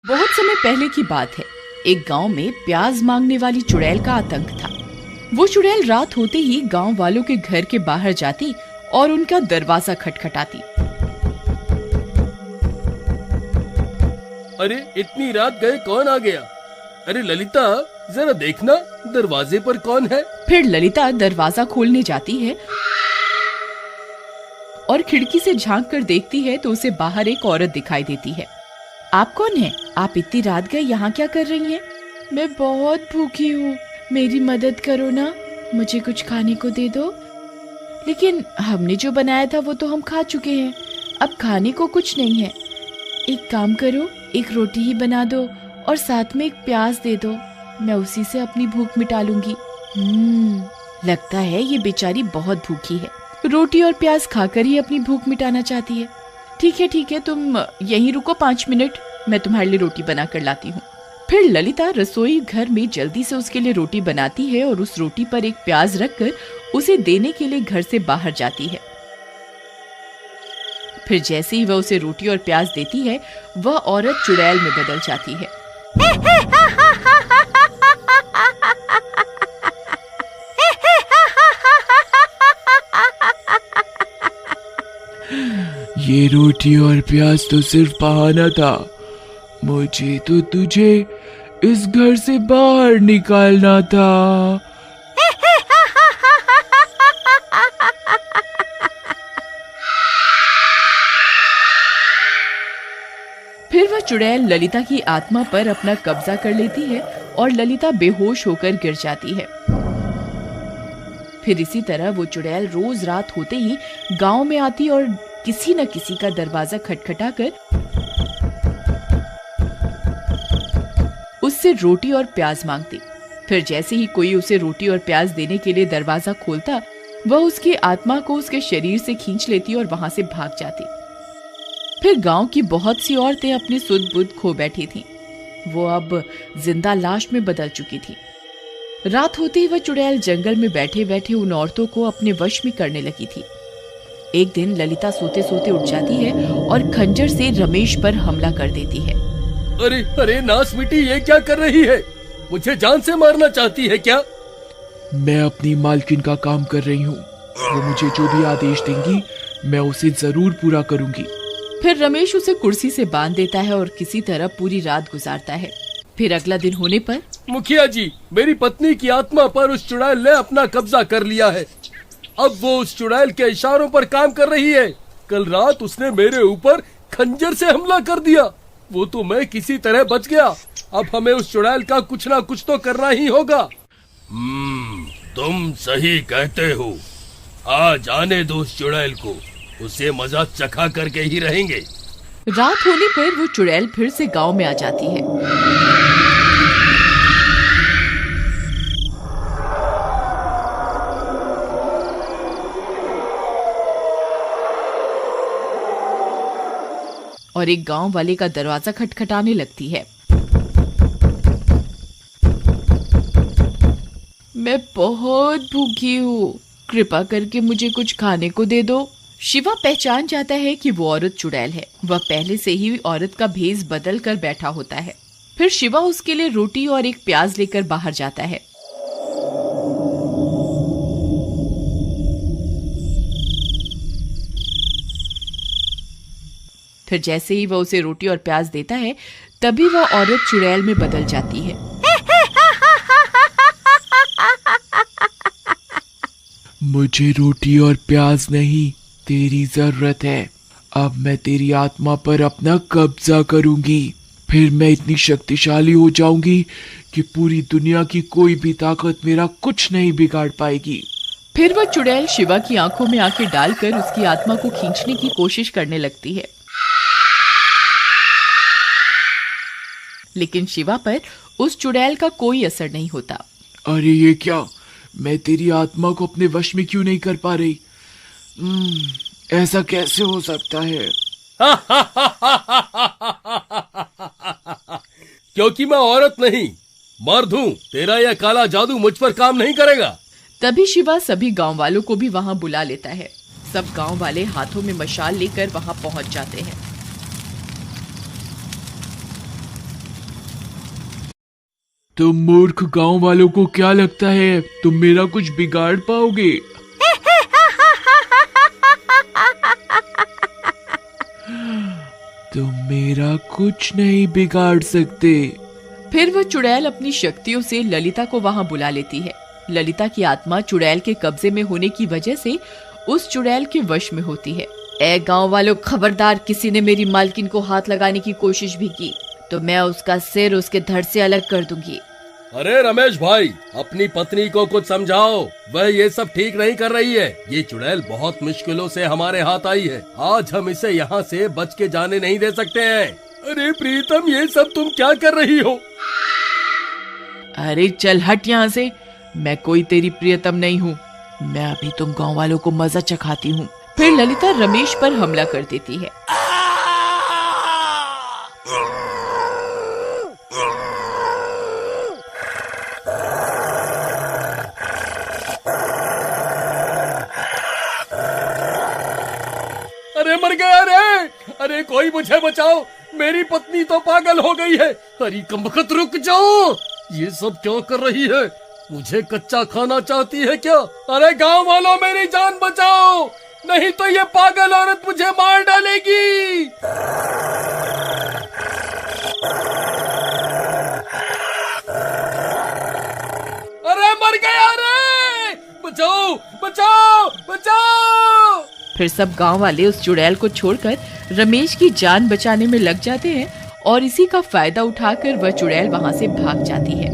बहुत समय पहले की बात है। एक गांव में प्याज मांगने वाली चुड़ैल का आतंक था। वो चुड़ैल रात होते ही गांव वालों के घर के बाहर जाती और उनका दरवाजा खटखटाती। अरे इतनी रात गए कौन आ गया? अरे ललिता जरा देखना दरवाजे पर कौन है। फिर ललिता दरवाजा खोलने जाती है और खिड़की से झांक कर देखती है तो उसे बाहर एक औरत दिखाई देती है। आप कौन हैं? आप इतनी रात गए यहाँ क्या कर रही हैं? मैं बहुत भूखी हूँ, मेरी मदद करो ना, मुझे कुछ खाने को दे दो। लेकिन हमने जो बनाया था वो तो हम खा चुके हैं, अब खाने को कुछ नहीं है। एक काम करो, एक रोटी ही बना दो और साथ में एक प्याज दे दो, मैं उसी से अपनी भूख मिटा लूंगी। लगता है ये बेचारी बहुत भूखी है, रोटी और प्याज खाकर ही अपनी भूख मिटाना चाहती है। ठीक है, तुम यहीं रुको 5 मिनट, मैं तुम्हारे लिए रोटी बना कर लाती हूँ। फिर ललिता रसोई घर में जल्दी से उसके लिए रोटी बनाती है और उस रोटी पर एक प्याज रखकर उसे देने के लिए घर से बाहर जाती है। फिर जैसे ही वह उसे रोटी और प्याज देती है, वह औरत चुड़ैल में बदल जाती है। ये रोटी और प्याज तो सिर्फ बहाना था, मुझे तो तुझे इस घर से बाहर निकालना था। फिर वह चुड़ैल ललिता की आत्मा पर अपना कब्जा कर लेती है और ललिता बेहोश होकर गिर जाती है। फिर इसी तरह वो चुड़ैल रोज रात होते ही गांव में आती और किसी न किसी का दरवाजा खटखटाकर उससे रोटी और प्याज मांगती। फिर जैसे ही कोई उसे रोटी और प्याज देने के लिए दरवाजा खोलता, वह उसकी आत्मा को उसके शरीर से खींच लेती और वहां से भाग जाती। फिर गांव की बहुत सी औरतें अपनी सुध बुध खो बैठी थीं। वो अब जिंदा लाश में बदल चुकी थी। रात होते ही वह चुड़ैल जंगल में बैठे बैठे उन औरतों को अपने वश में करने लगी थी। एक दिन ललिता सोते सोते उठ जाती है और खंजर से रमेश पर हमला कर देती है। अरे नास मिटी, ये क्या कर रही है? मुझे जान से मारना चाहती है क्या? मैं अपनी मालकिन का काम कर रही हूँ, वो मुझे जो भी आदेश देंगी मैं उसे जरूर पूरा करूंगी। फिर रमेश उसे कुर्सी से बांध देता है और किसी तरह पूरी रात गुजारता है। फिर अगला दिन होने पर, मुखिया जी, मेरी पत्नी की आत्मा पर उस चुड़ैल ने अपना कब्जा कर लिया है। अब वो उस चुड़ैल के इशारों पर काम कर रही है। कल रात उसने मेरे ऊपर खंजर से हमला कर दिया, वो तो मैं किसी तरह बच गया। अब हमें उस चुड़ैल का कुछ ना कुछ तो करना ही होगा। तुम सही कहते हो, आज आने दो उस चुड़ैल को, उसे मजा चखा करके ही रहेंगे। रात होने पर वो चुड़ैल फिर से गांव में आ जाती है। और एक गांव वाले का दरवाजा खटखटाने लगती है। मैं बहुत भूखी हूँ, कृपा करके मुझे कुछ खाने को दे दो। शिवा पहचान जाता है कि वो औरत चुड़ैल है। वह पहले से ही औरत का भेष बदल कर बैठा होता है। फिर शिवा उसके लिए रोटी और एक प्याज लेकर बाहर जाता है। फिर जैसे ही वह उसे रोटी और प्याज देता है, तभी वह औरत चुड़ैल में बदल जाती है। मुझे रोटी और प्याज नहीं, तेरी जरूरत है। अब मैं तेरी आत्मा पर अपना कब्जा करूंगी। फिर मैं इतनी शक्तिशाली हो जाऊंगी कि पूरी दुनिया की कोई भी ताकत मेरा कुछ नहीं बिगाड़ पाएगी। फिर वह चुड़ैल शिवा की आंखों में आंखें डालकर उसकी आत्मा को खींचने की कोशिश करने लगती है। लेकिन शिवा पर उस चुड़ैल का कोई असर नहीं होता। अरे ये क्या, मैं तेरी आत्मा को अपने वश में क्यों नहीं कर पा रही? ऐसा कैसे हो सकता है? क्योंकि मैं औरत नहीं, मर्द हूँ। तेरा यह काला जादू मुझ पर काम नहीं करेगा। तभी शिवा सभी गांव वालों को भी वहां बुला लेता है। सब गांव वाले हाथों में मशाल लेकर वहां पहुंच जाते हैं। तुम मूर्ख गांव वालों को क्या लगता है तुम मेरा कुछ बिगाड़ पाओगे? तुम मेरा कुछ नहीं बिगाड़ सकते। फिर वह चुड़ैल अपनी शक्तियों से ललिता को वहां बुला लेती है। ललिता की आत्मा चुड़ैल के कब्जे में होने की वजह से उस चुड़ैल के वश में होती है। ए गांव वालों, खबरदार, किसी ने मेरी मालकिन को हाथ लगाने की कोशिश भी की तो मैं उसका सिर उसके धड़ से अलग कर दूंगी। अरे रमेश भाई, अपनी पत्नी को कुछ समझाओ, वह ये सब ठीक नहीं कर रही है। ये चुड़ैल बहुत मुश्किलों से हमारे हाथ आई है, आज हम इसे यहाँ से बच के जाने नहीं दे सकते हैं। अरे प्रीतम, ये सब तुम क्या कर रही हो? अरे चल हट यहाँ से, मैं कोई तेरी प्रियतम नहीं हूँ। मैं अभी तुम गांव वालों को मजा चखाती हूँ। फिर ललिता रमेश पर हमला कर देती है। अरे मर गया रे! अरे कोई मुझे बचाओ, मेरी पत्नी तो पागल हो गई है। अरे कमबख्त, रुक जाओ, ये सब क्या कर रही है? मुझे कच्चा खाना चाहती है क्या? अरे गांव वालों, मेरी जान बचाओ, नहीं तो ये पागल औरत मुझे मार डालेगी। अरे मर गया रे! बचाओ बचाओ बचाओ! फिर सब गांव वाले उस चुड़ैल को छोड़कर रमेश की जान बचाने में लग जाते हैं और इसी का फायदा उठाकर वह चुड़ैल वहां से भाग जाती है।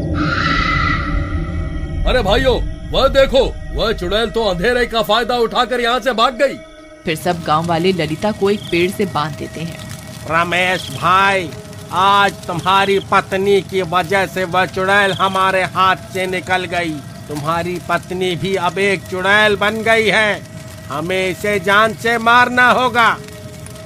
अरे भाइयों, वह देखो, वह चुड़ैल तो अंधेरे का फायदा उठाकर यहाँ से भाग गई। फिर सब गांव वाले ललिता को एक पेड़ से बांध देते हैं। रमेश भाई, आज तुम्हारी पत्नी की वजह से वह चुड़ैल हमारे हाथ से निकल गई। तुम्हारी पत्नी भी अब एक चुड़ैल बन गई है, हमें इसे जान से मारना होगा।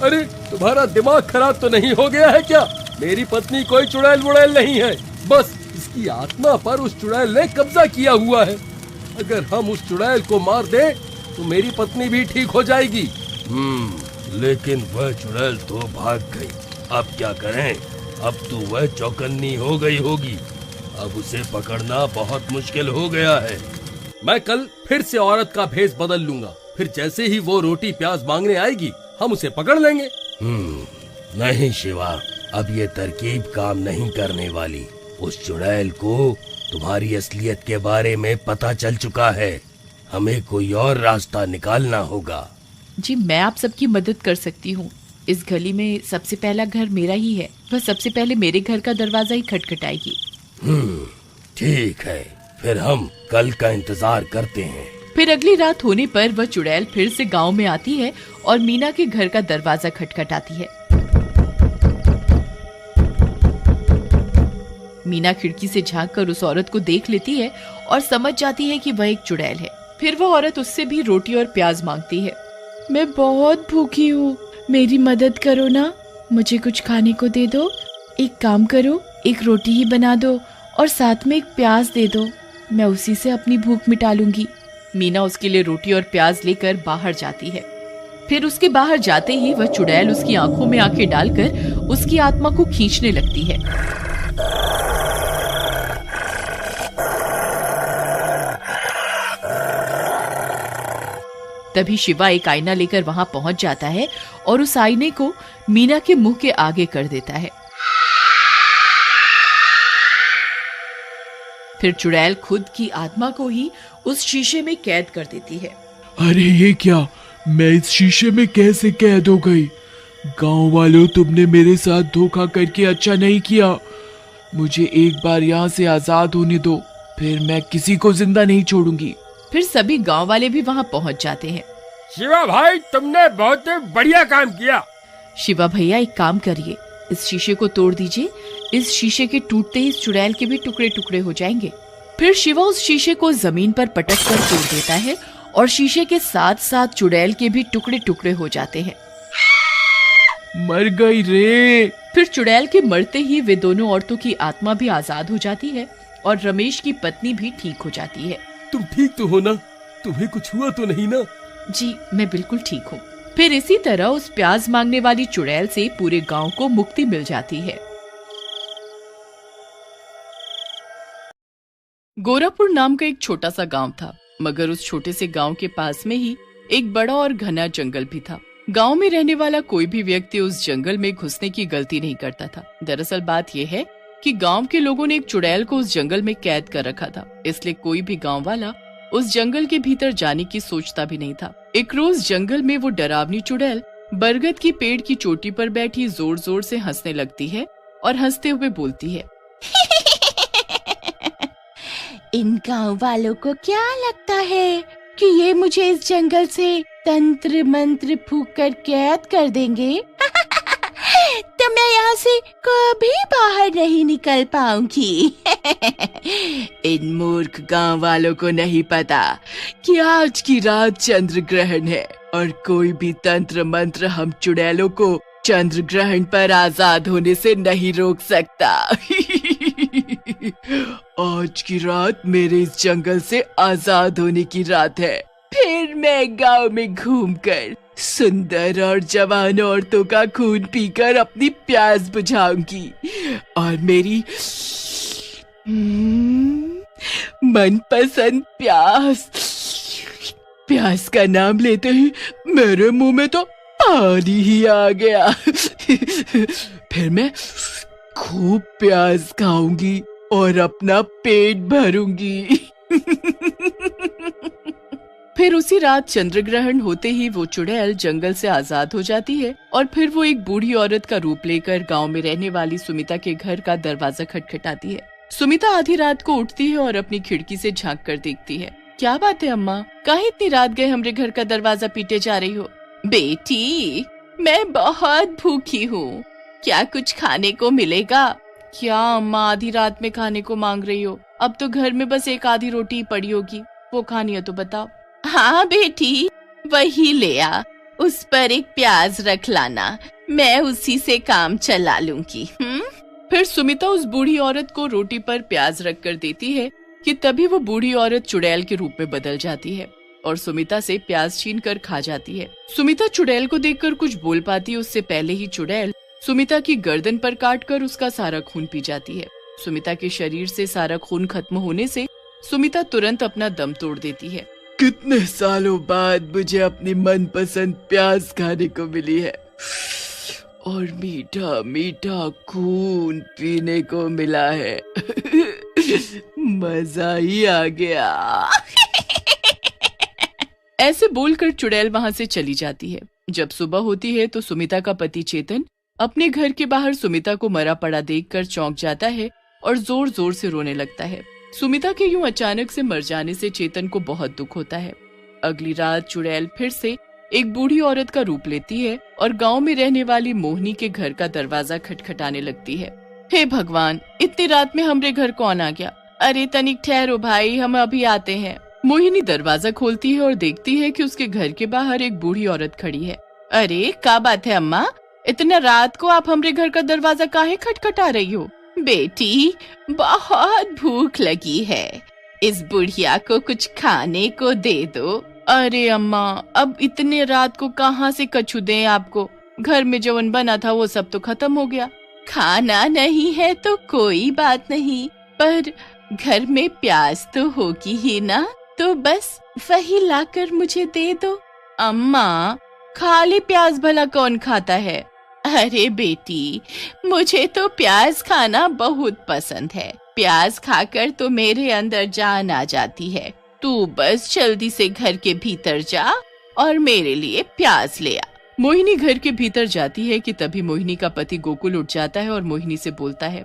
अरे तुम्हारा दिमाग खराब तो नहीं हो गया है क्या? मेरी पत्नी कोई चुड़ैल वुड़ैल नहीं है, बस इसकी आत्मा पर उस चुड़ैल ने कब्जा किया हुआ है। अगर हम उस चुड़ैल को मार दे तो मेरी पत्नी भी ठीक हो जाएगी। लेकिन वह चुड़ैल तो भाग गई, अब क्या करें? अब तो वह चौकन्नी हो गई होगी, अब उसे पकड़ना बहुत मुश्किल हो गया है। मैं कल फिर से औरत का भेष बदल लूंगा, फिर जैसे ही वो रोटी प्याज मांगने आएगी हम उसे पकड़ लेंगे। नहीं शिवा, अब ये तरकीब काम नहीं करने वाली। उस चुड़ैल को तुम्हारी असलियत के बारे में पता चल चुका है, हमें कोई और रास्ता निकालना होगा। जी, मैं आप सबकी मदद कर सकती हूँ। इस गली में सबसे पहला घर मेरा ही है, वह सबसे पहले मेरे घर का दरवाजा ही खटखटाएगी। ठीक है, फिर हम कल का इंतजार करते हैं। फिर अगली रात होने पर वह चुड़ैल फिर से गांव में आती है और मीना के घर का दरवाजा खटखटाती है। मीना खिड़की से झांककर उस औरत को देख लेती है और समझ जाती है कि वह एक चुड़ैल है। फिर वह औरत उससे भी रोटी और प्याज मांगती है। मैं बहुत भूखी हूँ, मेरी मदद करो ना, मुझे कुछ खाने को दे दो। एक काम करो, एक रोटी ही बना दो और साथ में एक प्याज दे दो, मैं उसी से अपनी भूख मिटा लूंगी। मीना उसके लिए रोटी और प्याज लेकर बाहर जाती है। फिर उसके बाहर जाते ही वह चुड़ैल उसकी आंखों में आंखें डालकर उसकी आत्मा को खींचने लगती है। तभी शिवा एक आईना लेकर वहां पहुंच जाता है और उस आईने को मीना के मुंह के आगे कर देता है। फिर चुड़ैल खुद की आत्मा को ही उस शीशे में कैद कर देती है। अरे ये क्या, मैं इस शीशे में कैसे कैद हो गई? गांव वालों, तुमने मेरे साथ धोखा करके अच्छा नहीं किया। मुझे एक बार यहाँ से आजाद होने दो, फिर मैं किसी को जिंदा नहीं छोड़ूंगी। फिर सभी गांव वाले भी वहाँ पहुँच जाते हैं। शिवा भाई, तुमने बहुत बढ़िया काम किया। शिवा भैया, एक काम करिए, इस शीशे को तोड़ दीजिए। इस शीशे के टूटते ही इस चुड़ैल के भी टुकड़े टुकड़े हो जाएंगे। फिर शिवा उस शीशे को जमीन पर पटक कर तोड़ देता है और शीशे के साथ साथ चुड़ैल के भी टुकड़े टुकड़े हो जाते हैं। मर गई रे। फिर चुड़ैल के मरते ही वे दोनों औरतों की आत्मा भी आजाद हो जाती है और रमेश की पत्नी भी ठीक हो जाती है। तुम ठीक तो हो ना? तुम्हें कुछ हुआ तो नहीं ना? जी, मैं बिल्कुल ठीक हूँ। फिर इसी तरह उस प्याज मांगने वाली चुड़ैल से पूरे गांव को मुक्ति मिल जाती है। गोरापुर नाम का एक छोटा सा गांव था, मगर उस छोटे से गांव के पास में ही एक बड़ा और घना जंगल भी था। गांव में रहने वाला कोई भी व्यक्ति उस जंगल में घुसने की गलती नहीं करता था। दरअसल बात यह है कि गांव के लोगों ने एक चुड़ैल को उस जंगल में कैद कर रखा था, इसलिए कोई भी गांव वाला उस जंगल के भीतर जाने की सोचता भी नहीं था। एक रोज जंगल में वो डरावनी चुड़ैल बरगद की पेड़ की चोटी पर बैठी जोर जोर से हंसने लगती है और हंसते हुए बोलती है, इन गांव वालों को क्या लगता है कि ये मुझे इस जंगल से तंत्र मंत्र फूंक कर कैद कर देंगे? तो मैं यहाँ से कभी बाहर नहीं निकल पाऊंगी। इन मूर्ख गांव वालों को नहीं पता कि आज की रात चंद्र ग्रहण है और कोई भी तंत्र मंत्र हम चुड़ैलों को चंद्र ग्रहण पर आजाद होने से नहीं रोक सकता। आज की रात मेरे इस जंगल से आजाद होने की रात है। फिर मैं गांव में घूमकर सुंदर और जवान औरतों का खून पीकर अपनी प्यास बुझाऊंगी और मेरी मनपसंद प्यास का नाम लेते ही मेरे मुंह में तो पानी ही आ गया। फिर मैं खूब प्याज खाऊंगी और अपना पेट भरूंगी। फिर उसी रात चंद्र ग्रहण होते ही वो चुड़ैल जंगल से आजाद हो जाती है और फिर वो एक बूढ़ी औरत का रूप लेकर गांव में रहने वाली सुमिता के घर का दरवाजा खटखटाती है। सुमिता आधी रात को उठती है और अपनी खिड़की से झांक कर देखती है। क्या बात है अम्मा, काहे इतनी रात गए हमरे घर का दरवाजा पीटे जा रही हो? बेटी, मैं बहुत भूखी हूँ, क्या कुछ खाने को मिलेगा? क्या अम्मा आधी रात में खाने को मांग रही हो? अब तो घर में बस एक आधी रोटी पड़ी होगी, वो खानी है तो बताओ। हाँ बेटी, वही ले आ, उस पर एक प्याज रख लाना, मैं उसी से काम चला लूंगी। फिर सुमिता उस बूढ़ी औरत को रोटी पर प्याज रख कर देती है कि तभी वो बूढ़ी औरत चुड़ैल के रूप में बदल जाती है और सुमिता से प्याज छीन कर खा जाती है। सुमिता चुड़ैल को देखकर कुछ बोल पाती है उससे पहले ही चुड़ैल सुमिता की गर्दन पर काटकर उसका सारा खून पी जाती है। सुमिता के शरीर से सारा खून खत्म होने से सुमिता तुरंत अपना दम तोड़ देती है। कितने सालों बाद मुझे अपनी मनपसंद प्याज खाने को मिली है और मीठा मीठा खून पीने को मिला है। मजा ही आ गया। ऐसे बोलकर चुड़ैल वहाँ से चली जाती है। जब सुबह होती है तो सुमिता का पति चेतन अपने घर के बाहर सुमिता को मरा पड़ा देखकर चौंक जाता है और जोर जोर से रोने लगता है। सुमिता के यूं अचानक से मर जाने से चेतन को बहुत दुख होता है। अगली रात चुड़ैल फिर से एक बूढ़ी औरत का रूप लेती है और गांव में रहने वाली मोहिनी के घर का दरवाजा खटखटाने लगती है। हे भगवान, इतनी रात में हमरे घर कौन आ गया? अरे तनिक ठहरो भाई, हम अभी आते हैं। मोहिनी दरवाजा खोलती है और देखती है कि उसके घर के बाहर एक बूढ़ी औरत खड़ी है। अरे क्या बात है अम्मा, इतना रात को आप हमरे घर का दरवाजा काहे खटखटा रही हो? बेटी, बहुत भूख लगी है, इस बुढ़िया को कुछ खाने को दे दो। अरे अम्मा, अब इतने रात को कहाँ से कछु दें आपको? घर में जवन बना था वो सब तो खत्म हो गया। खाना नहीं है तो कोई बात नहीं, पर घर में प्याज तो होगी ही ना, तो बस वही लाकर मुझे दे दो। अम्मा, खाली प्याज भला कौन खाता है? अरे बेटी, मुझे तो प्याज खाना बहुत पसंद है, प्याज खाकर तो मेरे अंदर जान आ जाती है। तू बस जल्दी से घर के भीतर जा और मेरे लिए प्याज ले आ। मोहिनी घर के भीतर जाती है कि तभी मोहिनी का पति गोकुल उठ जाता है और मोहिनी से बोलता है,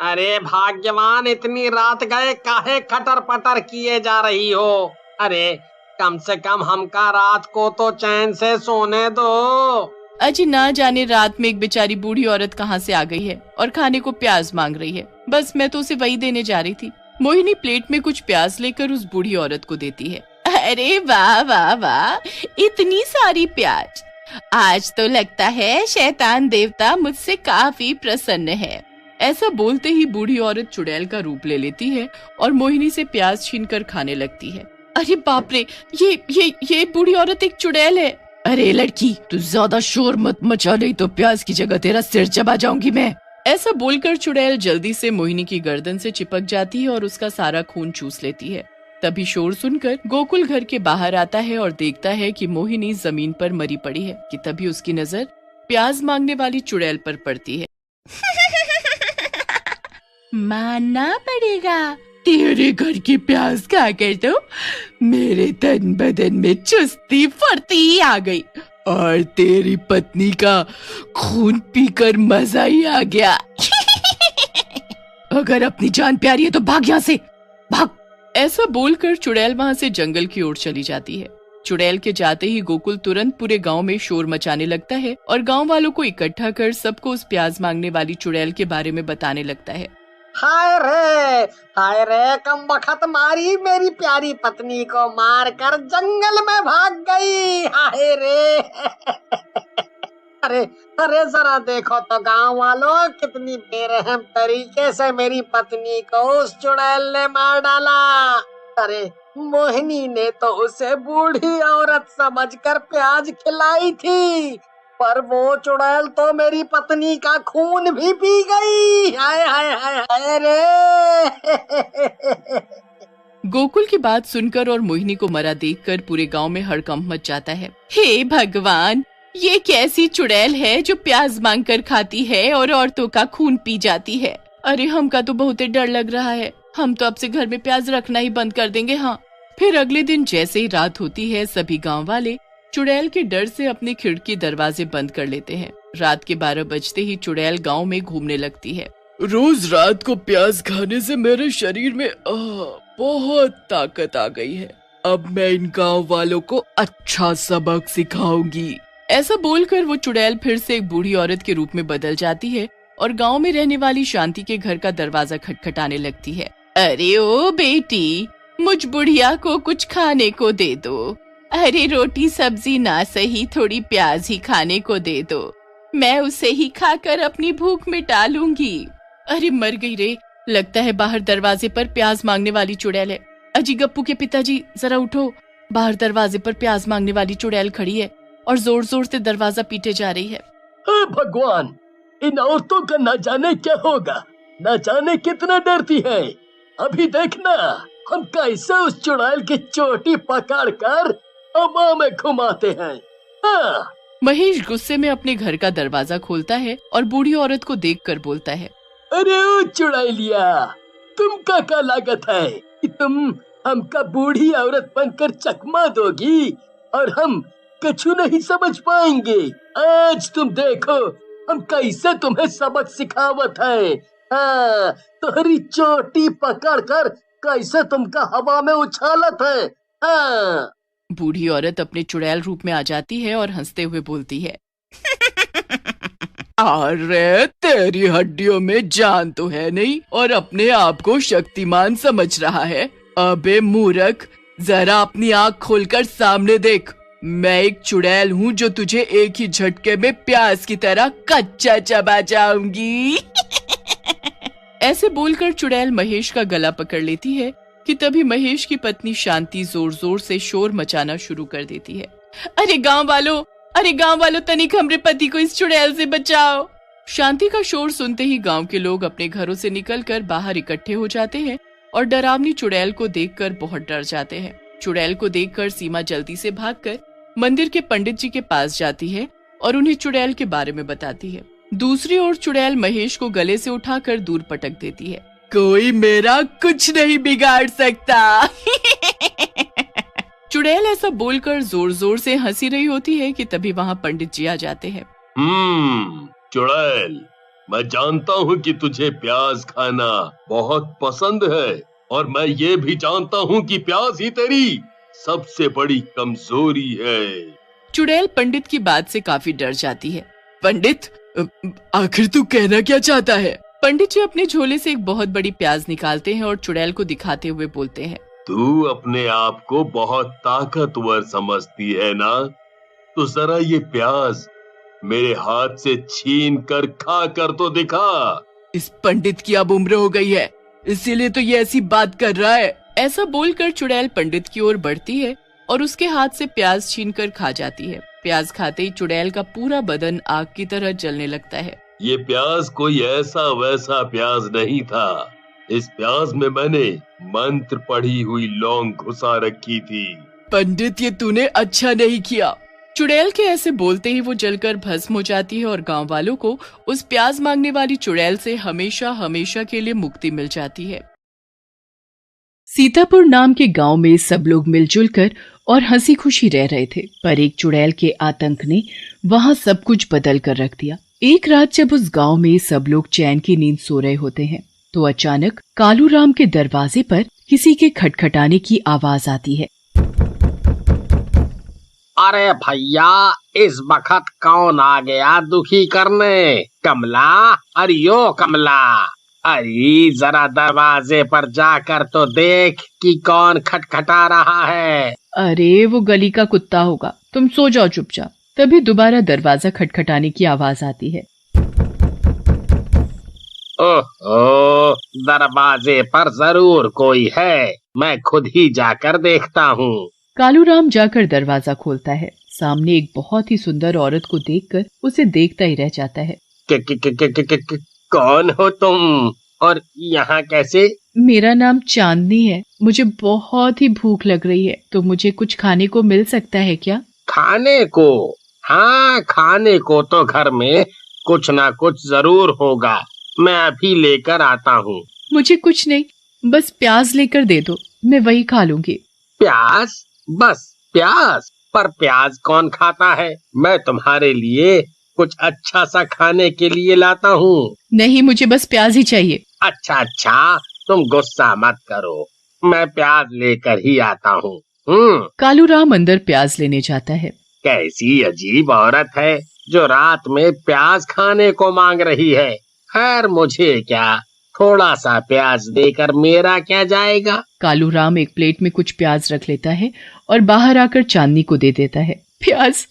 अरे भाग्यवान, इतनी रात गए काहे खटर पटर किए जा रही हो? अरे कम से कम हमका रात को तो चैन से सोने दो। अजी ना जाने रात में एक बेचारी बूढ़ी औरत कहाँ से आ गई है और खाने को प्याज मांग रही है, बस मैं तो उसे वही देने जा रही थी। मोहिनी प्लेट में कुछ प्याज लेकर उस बूढ़ी औरत को देती है। अरे वाह वाह वाह, इतनी सारी प्याज, आज तो लगता है शैतान देवता मुझसे काफी प्रसन्न है। ऐसा बोलते ही बूढ़ी औरत चुड़ैल का रूप ले लेती है और मोहिनी से प्याज छीनकर खाने लगती है। अरे बाप रे, ये बूढ़ी औरत एक चुड़ैल है। अरे लड़की, तू ज्यादा शोर मत मचा, नहीं तो प्याज की जगह तेरा सिर चबा जाऊंगी मैं। ऐसा बोलकर चुड़ैल जल्दी से मोहिनी की गर्दन से चिपक जाती है और उसका सारा खून चूस लेती है। तभी शोर सुनकर गोकुल घर के बाहर आता है और देखता है कि मोहिनी जमीन पर मरी पड़ी है कि तभी उसकी नजर प्याज मांगने वाली चुड़ैल पर पड़ती है। मानना पड़ेगा, तेरे घर की प्याज खाकर तो मेरे तन बदन में चुस्ती फुर्ती आ गई और तेरी पत्नी का खून पीकर मजा ही आ गया। अगर अपनी जान प्यारी है तो भाग यहाँ से, भाग। ऐसा बोलकर चुड़ैल वहाँ से जंगल की ओर चली जाती है। चुड़ैल के जाते ही गोकुल तुरंत पूरे गांव में शोर मचाने लगता है और गांव वालों को इकट्ठा कर सबको उस प्याज मांगने वाली चुड़ैल के बारे में बताने लगता है। हाय रे कमबख्त मारी मेरी प्यारी पत्नी को मार कर जंगल में भाग गई। हाय रे। अरे जरा देखो तो गांव वालों, कितनी बेरहम तरीके से मेरी पत्नी को उस चुड़ैल ने मार डाला। अरे मोहिनी ने तो उसे बूढ़ी औरत समझकर प्याज खिलाई थी, पर वो चुड़ैल तो मेरी पत्नी का खून भी पी गई। हाय हाय हाय हाय रे। गोकुल की बात सुनकर और मोहिनी को मरा देखकर पूरे गांव में हड़कंप मच जाता है। हे भगवान, ये कैसी चुड़ैल है जो प्याज मांगकर खाती है और औरतों का खून पी जाती है। अरे हमका तो बहुत डर लग रहा है, हम तो अब से घर में प्याज रखना ही बंद कर देंगे। हाँ। फिर अगले दिन जैसे ही रात होती है, सभी गांव वाले चुड़ैल के डर से अपने खिड़की दरवाजे बंद कर लेते हैं। रात के 12 बजते ही चुड़ैल गांव में घूमने लगती है। रोज रात को प्याज खाने से मेरे शरीर में बहुत ताकत आ गई है। अब मैं इन गांव वालों को अच्छा सबक सिखाऊंगी। ऐसा बोलकर वो चुड़ैल फिर से एक बूढ़ी औरत के रूप में बदल जाती है और गांव में रहने वाली शांति के घर का दरवाजा खटखटाने लगती है। अरे ओ बेटी, मुझ बुढ़िया को कुछ खाने को दे दो। अरे रोटी सब्जी ना सही, थोड़ी प्याज ही खाने को दे दो, मैं उसे ही खाकर अपनी भूख मिटा लूंगी। अरे मर गई रे, लगता है बाहर दरवाजे पर प्याज मांगने वाली चुड़ैल है। अजी गप्पू के पिताजी जरा उठो, बाहर दरवाजे पर प्याज मांगने वाली चुड़ैल खड़ी है और जोर जोर से दरवाजा पीटे जा रही है। हे भगवान, इन औरतों का न जाने क्या होगा, न जाने कितना डरती है। अभी देखना हम कैसे उस चुड़ैल की चोटी पकड़ कर हवा में घुमाते हैं। हाँ। महेश गुस्से में अपने घर का दरवाजा खोलता है और बूढ़ी औरत को देखकर बोलता है। अरे ओ चुड़ैलिया, तुमका क्या लागत है कि तुम हमका बूढ़ी औरत बनकर चकमा दोगी और हम कछु नहीं समझ पाएंगे। आज तुम देखो हम कैसे तुम्हें सबक सिखावत है। हाँ, तुम्हारी चोटी पकड़ कर कैसे तुमका हवा में उछालत है। हाँ। बूढ़ी औरत अपने चुड़ैल रूप में आ जाती है और हंसते हुए बोलती है। अरे तेरी हड्डियों में जान तो है नहीं और अपने आप को शक्तिमान समझ रहा है। अबे मूर्ख, जरा अपनी आँख खोलकर सामने देख। मैं एक चुड़ैल हूँ जो तुझे एक ही झटके में प्याज की तरह कच्चा चबा जाऊंगी। ऐसे बोलकर चुड़ैल महेश का गला पकड़ लेती है कि तभी महेश की पत्नी शांति जोर जोर से शोर मचाना शुरू कर देती है। अरे गांव वालों, तनिक हमरे पति को इस चुड़ैल से बचाओ। शांति का शोर सुनते ही गांव के लोग अपने घरों से निकलकर बाहर इकट्ठे हो जाते हैं और डरावनी चुड़ैल को देखकर बहुत डर जाते हैं। चुड़ैल को देखकर सीमा जल्दी से भागकर मंदिर के पंडित जी के पास जाती है और उन्हें चुड़ैल के बारे में बताती है। दूसरी ओर चुड़ैल महेश को गले से उठाकर दूर पटक देती है। कोई मेरा कुछ नहीं बिगाड़ सकता। चुड़ैल ऐसा बोलकर जोर जोर से हंसी रही होती है कि तभी वहाँ पंडित जी आ जाते हैं। चुड़ैल, मैं जानता हूँ कि तुझे प्याज खाना बहुत पसंद है और मैं ये भी जानता हूँ कि प्याज ही तेरी सबसे बड़ी कमजोरी है। चुड़ैल पंडित की बात से काफी डर जाती है। पंडित, आखिर तू कहना क्या चाहता है? पंडित जी अपने झोले से एक बहुत बड़ी प्याज निकालते हैं और चुड़ैल को दिखाते हुए बोलते हैं। तू अपने आप को बहुत ताकतवर समझती है ना, तो जरा ये प्याज मेरे हाथ से छीन कर खा कर तो दिखा। इस पंडित की अब उम्र हो गई है, इसीलिए तो ये ऐसी बात कर रहा है। ऐसा बोलकर चुड़ैल पंडित की ओर बढ़ती है और उसके हाथ से प्याज छीनकर खा जाती है। प्याज खाते ही चुड़ैल का पूरा बदन आग की तरह जलने लगता है। ये प्याज कोई ऐसा वैसा प्याज नहीं था। इस प्याज में मैंने मंत्र पढ़ी हुई लौंग घुसा रखी थी। पंडित, ये तूने अच्छा नहीं किया। चुड़ैल के ऐसे बोलते ही वो जलकर भस्म हो जाती है और गांव वालों को उस प्याज मांगने वाली चुड़ैल से हमेशा हमेशा के लिए मुक्ति मिल जाती है। सीतापुर नाम के गांव में सब लोग मिलजुल कर और हंसी खुशी रह रहे थे, पर एक चुड़ैल के आतंक ने वहां सब कुछ बदल कर रख दिया। एक रात जब उस गांव में सब लोग चैन की नींद सो रहे होते हैं तो अचानक कालू राम के दरवाजे पर किसी के खटखटाने की आवाज आती है। अरे भैया, इस वक्त कौन आ गया दुखी करने? कमला, अरे यो कमला, अरे जरा दरवाजे पर जाकर तो देख कि कौन खटखटा रहा है। अरे वो गली का कुत्ता होगा, तुम सो जाओ चुपचाप। तभी दोबारा दरवाजा खटखटाने की आवाज आती है। ओहो, दरवाजे पर जरूर कोई है, मैं खुद ही जाकर देखता हूँ। कालू राम जाकर दरवाजा खोलता है। सामने एक बहुत ही सुंदर औरत को देखकर उसे देखता ही रह जाता है। कौन हो तुम और यहाँ कैसे? मेरा नाम चांदनी है। मुझे बहुत ही भूख लग रही है, तो मुझे कुछ खाने को मिल सकता है क्या? खाने को? हाँ, खाने को तो घर में कुछ ना कुछ जरूर होगा, मैं अभी लेकर आता हूँ। मुझे कुछ नहीं, बस प्याज लेकर दे दो, मैं वही खा लूंगी। प्याज? बस प्याज? पर प्याज कौन खाता है? मैं तुम्हारे लिए कुछ अच्छा सा खाने के लिए लाता हूँ। नहीं, मुझे बस प्याज ही चाहिए। अच्छा, तुम गुस्सा मत करो, मैं प्याज लेकर ही आता हूँ। कालू राम अंदर प्याज लेने जाता है। कैसी अजीब औरत है जो रात में प्याज खाने को मांग रही है। खैर, मुझे क्या, थोड़ा सा प्याज देकर मेरा क्या जाएगा। कालू राम एक प्लेट में कुछ प्याज रख लेता है और बाहर आकर चांदनी को दे देता है। प्याज,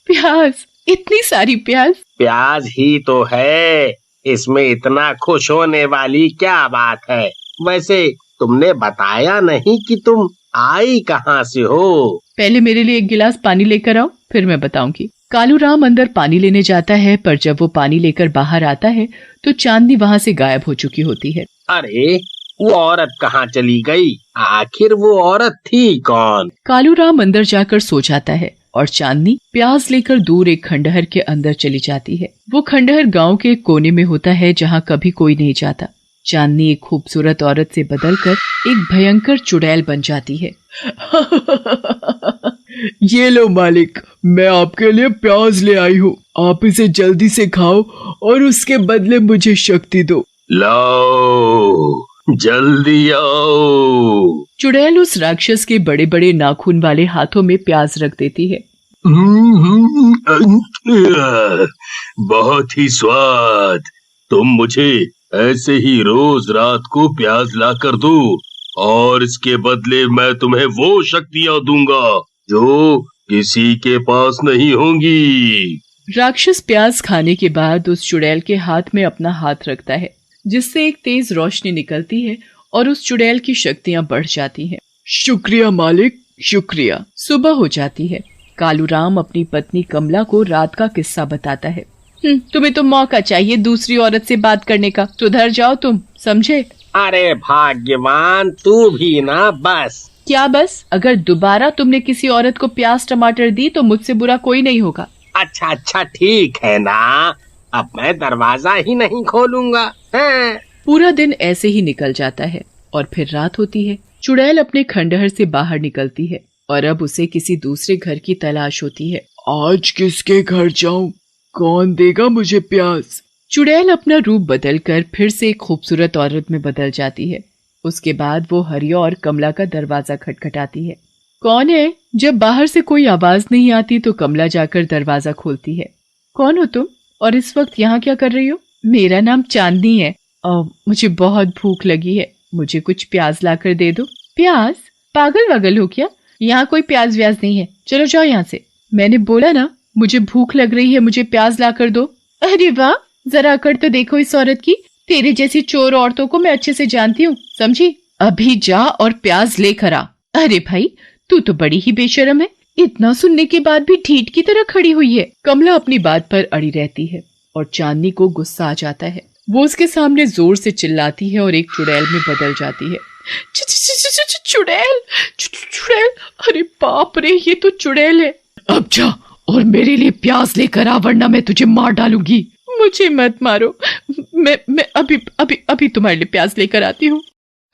प्याज, इतनी सारी प्याज? प्याज ही तो है, इसमें इतना खुश होने वाली क्या बात है? वैसे तुमने बताया नहीं कि तुम आई कहाँ से हो? पहले मेरे लिए एक गिलास पानी लेकर आओ, फिर मैं बताऊंगी। कालू राम अंदर पानी लेने जाता है, पर जब वो पानी लेकर बाहर आता है तो चांदनी वहाँ से गायब हो चुकी होती है। अरे, वो औरत कहाँ चली गई? आखिर वो औरत थी कौन? कालू राम अंदर जाकर सो जाता है और चांदनी प्याज लेकर दूर एक खंडहर के अंदर चली जाती है। वो खंडहर गांव के एक कोने में होता है जहाँ कभी कोई नहीं जाता। चांदनी एक खूबसूरत औरत से बदलकर एक भयंकर चुड़ैल बन जाती है। ये लो मालिक, मैं आपके लिए प्याज ले आई हूँ, आप इसे जल्दी से खाओ और उसके बदले मुझे शक्ति दो। लाओ, जल्दी आओ। चुड़ैल उस राक्षस के बड़े बड़े नाखून वाले हाथों में प्याज रख देती है। बहुत ही स्वाद। तुम मुझे ऐसे ही रोज रात को प्याज ला कर दो और इसके बदले मैं तुम्हें वो शक्तियाँ दूंगा जो किसी के पास नहीं होंगी। राक्षस प्याज खाने के बाद उस चुड़ैल के हाथ में अपना हाथ रखता है, जिससे एक तेज रोशनी निकलती है और उस चुड़ैल की शक्तियाँ बढ़ जाती हैं। शुक्रिया मालिक, शुक्रिया। सुबह हो जाती है। कालू राम अपनी पत्नी कमला को रात का किस्सा बताता है। तुम्हें तो मौका चाहिए दूसरी औरत से बात करने का, सुधर जाओ तुम, समझे? अरे भाग्यवान, तू भी ना बस। क्या बस? अगर दोबारा तुमने किसी औरत को प्याज टमाटर दी तो मुझसे बुरा कोई नहीं होगा। अच्छा, ठीक है ना, अब मैं दरवाजा ही नहीं खोलूंगा। पूरा दिन ऐसे ही निकल जाता है और फिर रात होती है। चुड़ैल अपने खंडहर से बाहर निकलती है और अब उसे किसी दूसरे घर की तलाश होती है। आज किसके घर जाऊं? कौन देगा मुझे प्याज? चुड़ैल अपना रूप बदलकर फिर से एक खूबसूरत औरत में बदल जाती है। उसके बाद वो हरिया और कमला का दरवाजा खटखटाती है। कौन है? जब बाहर से कोई आवाज नहीं आती तो कमला जाकर दरवाजा खोलती है। कौन हो तुम और इस वक्त यहाँ क्या कर रही हो? मेरा नाम चांदनी है और मुझे बहुत भूख लगी है, मुझे कुछ प्याज लाकर दे दो। प्याज? पागल वागल हो क्या? यहाँ कोई प्याज व्याज नहीं है, चलो जाओ यहाँ से। मैंने बोला ना, मुझे भूख लग रही है, मुझे प्याज लाकर दो। अरे वाह, जरा अकड़ तो देखो इस औरत की। तेरे जैसी चोर औरतों को मैं अच्छे से जानती हूँ, समझी? अभी जा और प्याज लेकर आ। अरे भाई, तू तो बड़ी ही बेशर्म है, इतना सुनने के बाद भी ढीठ की तरह खड़ी हुई है। कमला अपनी बात पर अड़ी रहती है और चांदनी को गुस्सा आ जाता है। वो उसके सामने जोर से चिल्लाती है और एक चुड़ैल में बदल जाती है। चुड़ैल, चुड़ैल, अरे बाप रे, ये तो चुड़ैल है। अब जा और मेरे लिए प्याज लेकर आ, वरना मैं तुझे मार डालूंगी। मुझे मत मारो, मैं अभी तुम्हारे लिए प्याज लेकर आती हूँ।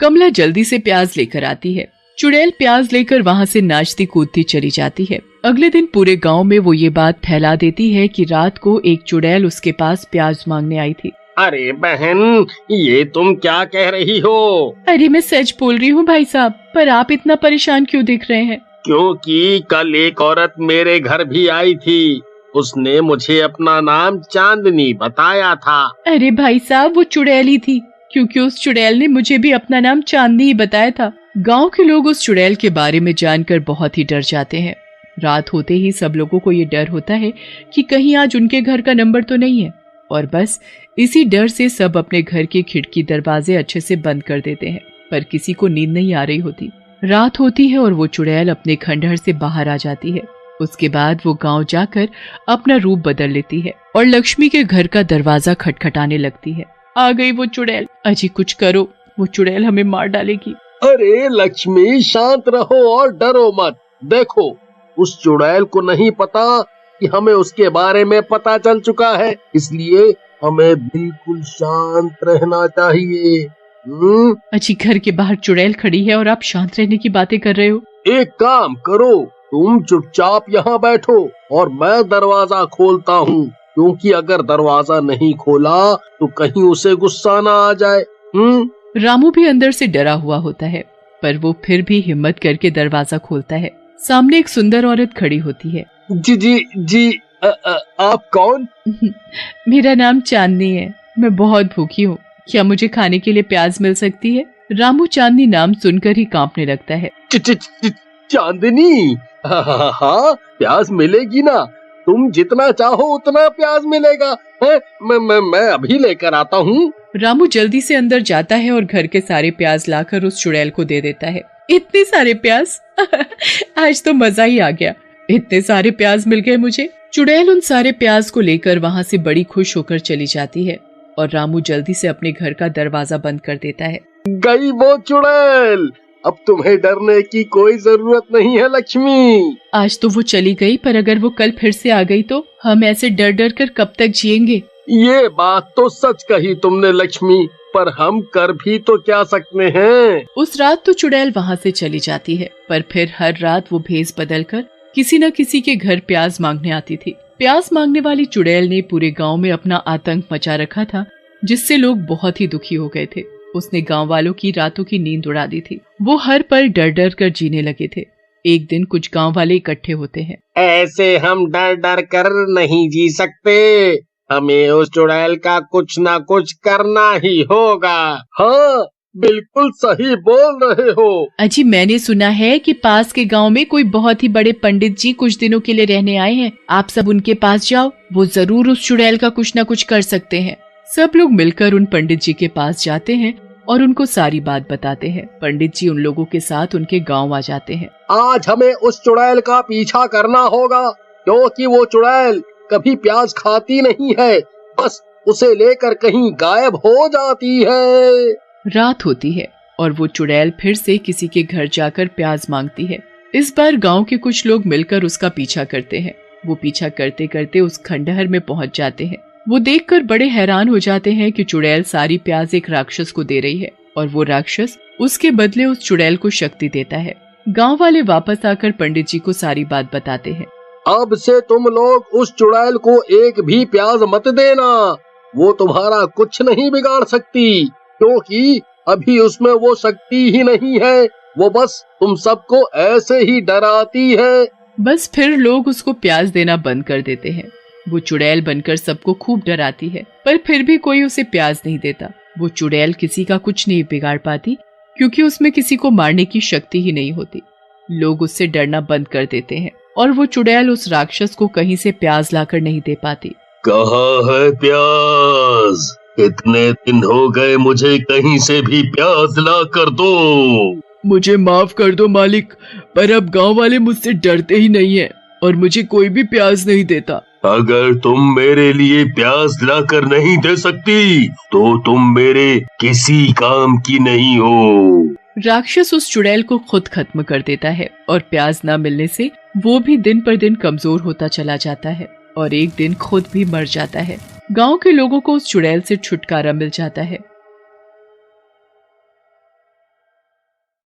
कमला जल्दी से प्याज लेकर आती है। चुड़ैल प्याज लेकर वहाँ से नाचती कूदती चली जाती है। अगले दिन पूरे गांव में वो ये बात फैला देती है कि रात को एक चुड़ैल उसके पास प्याज मांगने आई थी। अरे बहन, ये तुम क्या कह रही हो? अरे मैं सच बोल रही हूँ भाई साहब, पर आप इतना परेशान क्यों दिख रहे हैं? क्योंकि कल एक औरत मेरे घर भी आई थी। उसने मुझे अपना नाम चांदनी बताया था। अरे भाई साहब, वो चुड़ैल ही थी, क्योंकि उस चुड़ैल ने मुझे भी अपना नाम चांदनी ही बताया था। गांव के लोग उस चुड़ैल के बारे में जानकर बहुत ही डर जाते हैं। रात होते ही सब लोगों को ये डर होता है कि कहीं आज उनके घर का नंबर तो नहीं है, और बस इसी डर से सब अपने घर के खिड़की दरवाजे अच्छे से बंद कर देते हैं। पर किसी को नींद नहीं आ रही होती। रात होती है और वो चुड़ैल अपने खंडहर से बाहर आ जाती है। उसके बाद वो गांव जाकर अपना रूप बदल लेती है और लक्ष्मी के घर का दरवाजा खटखटाने लगती है। आ गई वो चुड़ैल, अजी कुछ करो, वो चुड़ैल हमें मार डालेगी। अरे लक्ष्मी, शांत रहो और डरो मत। देखो, उस चुड़ैल को नहीं पता कि हमें उसके बारे में पता चल चुका है, इसलिए हमें बिल्कुल शांत रहना चाहिए। अजी, घर के बाहर चुड़ैल खड़ी है और आप शांत रहने की बातें कर रहे हो। एक काम करो, तुम चुपचाप यहाँ बैठो और मैं दरवाजा खोलता हूँ, क्योंकि अगर दरवाजा नहीं खोला तो कहीं उसे गुस्सा ना आ जाए। रामू भी अंदर से डरा हुआ होता है, पर वो फिर भी हिम्मत करके दरवाजा खोलता है। सामने एक सुंदर औरत खड़ी होती है। जी, आप कौन? मेरा नाम चांदनी है, मैं बहुत भूखी हूँ, क्या मुझे खाने के लिए प्याज मिल सकती है? रामू चांदनी नाम सुनकर ही कांपने लगता है। चांदनी, हाँ, प्याज मिलेगी ना, तुम जितना चाहो उतना प्याज मिलेगा। मैं अभी लेकर आता हूँ। रामू जल्दी से अंदर जाता है और घर के सारे प्याज लाकर उस चुड़ैल को दे देता है। इतने सारे प्याज आज तो मजा ही आ गया, इतने सारे प्याज मिल गए मुझे। चुड़ैल उन सारे प्याज को लेकर वहाँ से बड़ी खुश होकर चली जाती है और रामू जल्दी से अपने घर का दरवाजा बंद कर देता है। गई वो चुड़ैल, अब तुम्हें डरने की कोई जरूरत नहीं है लक्ष्मी। आज तो वो चली गई, पर अगर वो कल फिर से आ गई तो हम ऐसे डर डर कर कब तक जिएंगे? ये बात तो सच कही तुमने लक्ष्मी, पर हम कर भी तो क्या सकते हैं। उस रात तो चुड़ैल वहाँ से चली जाती है, पर फिर हर रात वो भेस बदल कर किसी न किसी के घर प्याज मांगने आती थी। प्याज मांगने वाली चुड़ैल ने पूरे गांव में अपना आतंक मचा रखा था, जिससे लोग बहुत ही दुखी हो गए थे। उसने गांव वालों की रातों की नींद उड़ा दी थी। वो हर पल डर डर कर जीने लगे थे। एक दिन कुछ गांव वाले इकट्ठे होते हैं। ऐसे हम डर डर कर नहीं जी सकते, हमें उस चुड़ैल का कुछ ना कुछ करना ही होगा। हाँ, बिल्कुल सही बोल रहे हो। अजी, मैंने सुना है कि पास के गांव में कोई बहुत ही बड़े पंडित जी कुछ दिनों के लिए रहने आए हैं। आप सब उनके पास जाओ, वो जरूर उस चुड़ैल का कुछ न कुछ कर सकते हैं। सब लोग मिलकर उन पंडित जी के पास जाते हैं और उनको सारी बात बताते हैं। पंडित जी उन लोगों के साथ उनके गांव आ जाते हैं। आज हमें उस चुड़ैल का पीछा करना होगा, क्योंकि वो चुड़ैल कभी प्याज खाती नहीं है, बस उसे लेकर कहीं गायब हो जाती है। रात होती है और वो चुड़ैल फिर से किसी के घर जाकर प्याज मांगती है। इस बार गांव के कुछ लोग मिलकर उसका पीछा करते हैं। वो पीछा करते करते उस खंडहर में पहुंच जाते हैं। वो देखकर बड़े हैरान हो जाते हैं कि चुड़ैल सारी प्याज एक राक्षस को दे रही है और वो राक्षस उसके बदले उस चुड़ैल को शक्ति देता है। गांव वाले वापस आकर पंडित जी को सारी बात बताते हैं। अब से तुम लोग उस चुड़ैल को एक भी प्याज मत देना, वो तुम्हारा कुछ नहीं बिगाड़ सकती, क्योंकि अभी उसमें वो शक्ति ही नहीं है, वो बस तुम सबको ऐसे ही डराती है। बस फिर लोग उसको प्याज देना बंद कर देते हैं। वो चुड़ैल बनकर सबको खूब डराती है, पर फिर भी कोई उसे प्याज नहीं देता। वो चुड़ैल किसी का कुछ नहीं बिगाड़ पाती, क्योंकि उसमें किसी को मारने की शक्ति ही नहीं होती। लोग उससे डरना बंद कर देते हैं और वो चुड़ैल उस राक्षस को कहीं से प्याज लाकर नहीं दे पाती। कहाँ है प्याज? इतने दिन हो गए, मुझे कहीं से भी प्याज ला कर दो। मुझे माफ कर दो मालिक, पर अब गांव वाले मुझसे डरते ही नहीं है और मुझे कोई भी प्याज नहीं देता। अगर तुम मेरे लिए प्याज लाकर नहीं दे सकती तो तुम मेरे किसी काम की नहीं हो। राक्षस उस चुड़ैल को खुद खत्म कर देता है और प्याज न मिलने से वो भी दिन पर दिन कमजोर होता चला जाता है और एक दिन खुद भी मर जाता है। गांव के लोगों को उस चुड़ैल से छुटकारा मिल जाता है।